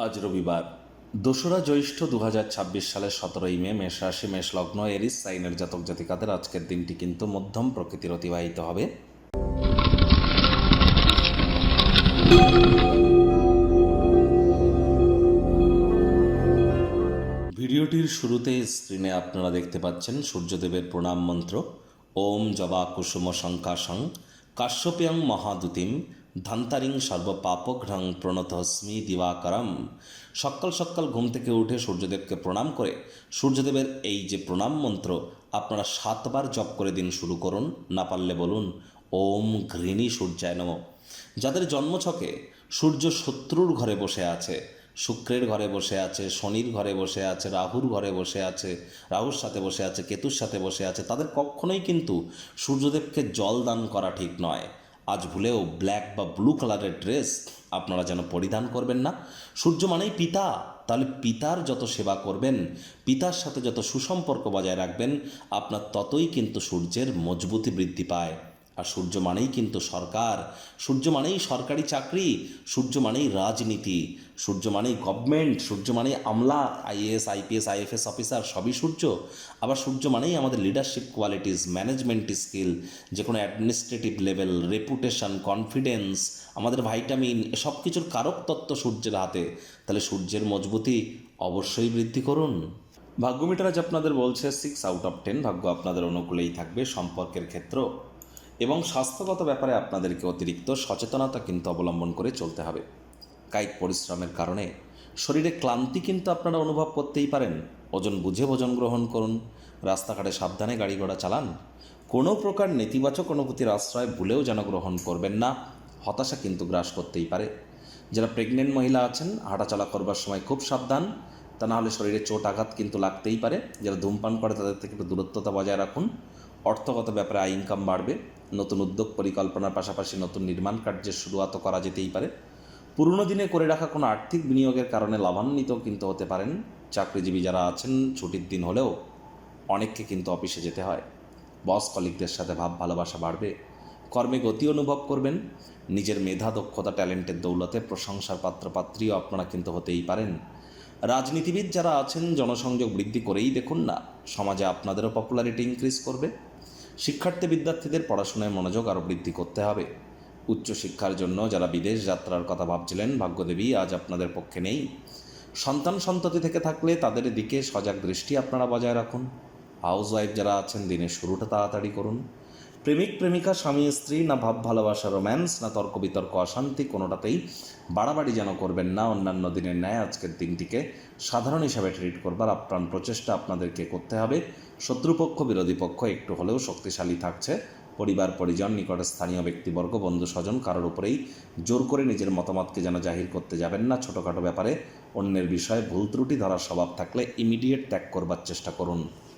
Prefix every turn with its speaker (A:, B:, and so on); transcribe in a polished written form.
A: আজ রবিবার ২রা জ্যৈষ্ঠ ২০২৬ সালের ১৭ই মে। মেষ রাশি, মেষ লগ্ন, এরিস সাইনের জাতক জাতিকাদের আজকের দিনটি কিন্তু মধ্যম প্রকৃতির অতিবাহিত হবে। ভিডিওটির শুরুতে স্ক্রিনে আপনারা দেখতে পাচ্ছেন সূর্যদেবের প্রণাম মন্ত্র। ওম জবা কুসুম শঙ্কাশং কাশ্যপ্যং মহাদুতিম ধান্তারিং সর্বপাপঘ্রং প্রণতস্মি দিবাকরম। সকাল সকাল ঘুম থেকে উঠে সূর্যদেবকে প্রণাম করে সূর্যদেবের এই যে প্রণাম মন্ত্র আপনারা 7বার জপ করে দিন শুরু করুন। না পারলে বলুন ওম ঘৃণী সূর্যায় নমঃ। যাদের জন্মছকে সূর্য শত্রুর ঘরে বসে আছে, শুক্রের ঘরে বসে আছে, শনির ঘরে বসে আছে, রাহুর ঘরে বসে আছে, রাহুর সাথে বসে আছে, কেতুর সাথে বসে আছে, তাদের কখনোই কিন্তু সূর্যদেবকে জল দান করা ঠিক নয়। আজ ভুলেও ব্ল্যাক বা ব্লু কালারের ড্রেস আপনারা যেন পরিধান করবেন না। সূর্য মানেই পিতা, তাহলে পিতার যত সেবা করবেন, পিতার সাথে যত সুসম্পর্ক বজায় রাখবেন, আপনার ততই কিন্তু সূর্যের মজবুতি বৃদ্ধি পায়। আর সূর্য মানেই কিন্তু সরকার, সূর্য মানেই সরকারি চাকরি, সূর্য মানেই রাজনীতি, সূর্য মানেই গভর্নমেন্ট, সূর্য মানেই আমলা, আইএএস আইপিএস আইএফএস অফিসার, সবই সূর্য। আবার সূর্য মানেই আমাদের লিডারশিপ কোয়ালিটিস, ম্যানেজমেন্ট স্কিল, যে কোনো অ্যাডমিনিস্ট্রেটিভ লেভেল, রেপুটেশন, কনফিডেন্স, আমাদের ভাইটামিন, সব কিছুর কারক তত্ত্ব সূর্যের হাতে। তাহলে সূর্যের মজবুতি অবশ্যই বৃদ্ধি করুন। ভাগ্যমিটার আজ আপনাদের বলছে 6/10। ভাগ্য আপনাদের অনুকূলেই থাকবে। সম্পর্কের ক্ষেত্র এবং স্বাস্থ্যগত ব্যাপারে আপনাদেরকে অতিরিক্ত সচেতনতা কিন্তু অবলম্বন করে চলতে হবে। কায়িক পরিশ্রমের কারণে শরীরে ক্লান্তি কিন্তু আপনারা অনুভব করতেই পারেন। ওজন বুঝে ভোজন গ্রহণ করুন। রাস্তাঘাটে সাবধানে গাড়ি ঘোড়া চালান। কোনো প্রকার নেতিবাচক অনুভূতির আশ্রয় ভুলেও যেন গ্রহণ করবেন না। হতাশা কিন্তু গ্রাস করতেই পারে। যারা প্রেগনেন্ট মহিলা আছেন, হাঁটাচলা করবার সময় খুব সাবধান, তা না হলে শরীরে চোট আঘাত কিন্তু লাগতেই পারে। যারা ধূমপান করে তাদের থেকে একটু দূরত্বতা বজায় রাখুন। অর্থগত ব্যাপারে আয় ইনকাম বাড়বে। নতুন উদ্যোগ পরিকল্পনার পাশাপাশি নতুন নির্মাণ কার্যের শুরুয়াতও করা যেতেই পারে। পুরনো দিনে করে রাখা কোনো আর্থিক বিনিয়োগের কারণে লাভান্বিত কিন্তু হতে পারেন। চাকরিজীবী যারা আছেন, ছুটির দিন হলেও অনেককে কিন্তু অফিসে যেতে হয়। বস কলিগদের সাথে ভাব ভালোবাসা বাড়বে। কর্মে গতি অনুভব করবেন। নিজের মেধা, দক্ষতা, ট্যালেন্টের দৌলতে প্রশংসার পাত্রপাত্রীও আপনারা কিন্তু হতেই পারেন। রাজনীতিবিদ যারা আছেন, জনসংযোগ বৃদ্ধি করেই দেখুন না, সমাজে আপনাদেরও পপুলারিটি ইনক্রিজ করবে। শিক্ষার্থী বিদ্যার্থীদের পড়াশোনায় মনোযোগ আরও বৃদ্ধি করতে হবে। উচ্চশিক্ষার জন্য যারা বিদেশ যাত্রার কথা ভাবছিলেন, ভাগ্যদেবী আজ আপনাদের পক্ষে নেই। সন্তান সন্ততি থেকে থাকলে তাদের দিকে সজাগ দৃষ্টি আপনারা বজায় রাখুন। হাউসওয়াইফ যারা আছেন, দিনের শুরুটা তাড়াতাড়ি করুন। প্রেমিক প্রেমিকা, স্বামী স্ত্রী, না ভাব ভালোবাসা রোম্যান্স, না তর্ক বিতর্ক অশান্তি, কোনোটাতেই বাড়াবাড়ি যেন করবেন না। অন্যান্য দিনের ন্যায় আজকের দিনটিকে সাধারণ হিসাবে ট্রিট করবার আপ্রাণ প্রচেষ্টা আপনাদেরকে করতে হবে। শত্রুপক্ষ, বিরোধী পক্ষ একটু হলেও শক্তিশালী থাকছে। পরিবার পরিজন, নিকট স্থানীয় ব্যক্তিবর্গ, বন্ধু স্বজন, কারোর উপরেই জোর করে নিজের মতামতকে যেন জাহির করতে যাবেন না। ছোটোখাটো ব্যাপারে অন্যের বিষয়ে ভুল ত্রুটি ধরার স্বভাব থাকলে ইমিডিয়েট ত্যাগ করবার চেষ্টা করুন।